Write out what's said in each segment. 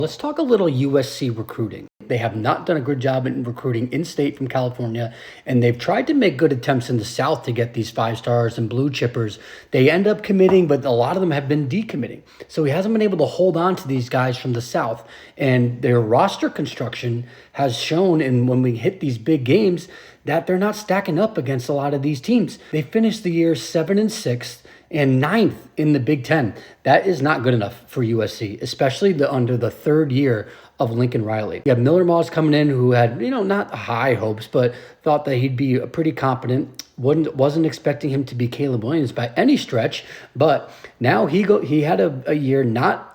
Let's talk a little USC recruiting. They have not done a good job in recruiting in-state from California, and they've tried to make good attempts in the South to get these 5 stars and blue chippers. They end up committing, but a lot of them have been decommitting. So he hasn't been able to hold on to these guys from the South. And their roster construction has shown, and when we hit these big games, that they're not stacking up against a lot of these teams. They finished the year 7 and 6 and 9th in the Big Ten. That is not good enough for USC, especially under the 3rd year of Lincoln Riley. You have Miller Moss coming in, who had, not high hopes, but thought that he'd be pretty competent. Wasn't expecting him to be Caleb Williams by any stretch, but now he had a year,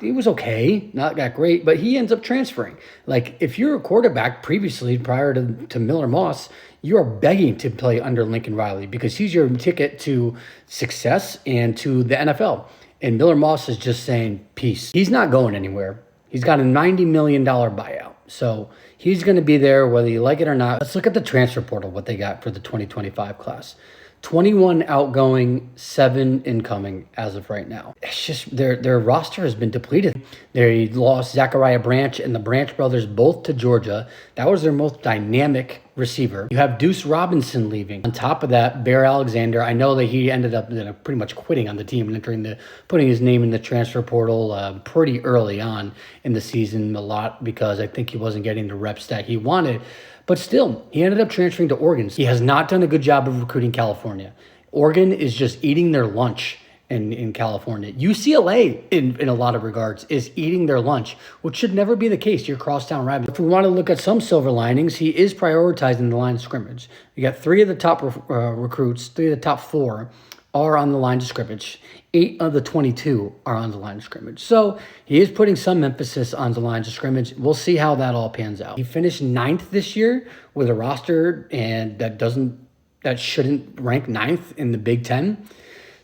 he was okay, not that great, but he ends up transferring. Like, if you're a quarterback previously, prior to Miller Moss, you are begging to play under Lincoln Riley because he's your ticket to success and to the NFL. And Miller Moss is just saying, peace. He's not going anywhere. He's got a $90 million buyout. So he's going to be there whether you like it or not. Let's look at the transfer portal, what they got for the 2025 class. 21 outgoing, 7 incoming as of right now. It's just their roster has been depleted. They lost Zachariah Branch and the Branch brothers both to Georgia. That was their most dynamic receiver. You have Deuce Robinson leaving. On top of that, Bear Alexander, I know that he ended up pretty much quitting on the team and putting his name in the transfer portal pretty early on in the season, a lot because I think he wasn't getting the reps that he wanted. But still, he ended up transferring to Oregon. He has not done a good job of recruiting California. Oregon is just eating their lunch in California. UCLA, in a lot of regards, is eating their lunch, which should never be the case. Your crosstown rival. If we want to look at some silver linings, he is prioritizing the line of scrimmage. You got 3 of the top recruits, 3 of the top 4 are on the line of scrimmage. 8 of the 22 are on the line of scrimmage. So he is putting some emphasis on the lines of scrimmage. We'll see how that all pans out. He finished 9th this year with a roster and that shouldn't rank 9th in the Big Ten.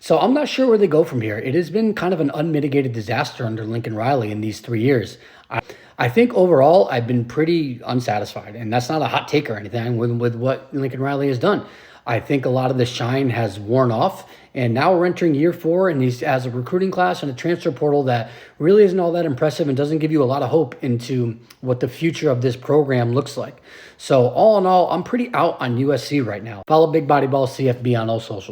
So I'm not sure where they go from here. It has been kind of an unmitigated disaster under Lincoln Riley in these 3 years. I think overall I've been pretty unsatisfied, and that's not a hot take or anything with what Lincoln Riley has done. I think a lot of the shine has worn off, and now we're entering year 4, and he's as a recruiting class and a transfer portal that really isn't all that impressive and doesn't give you a lot of hope into what the future of this program looks like. So all in all, I'm pretty out on USC right now. Follow BigBodyBallCFB on all socials.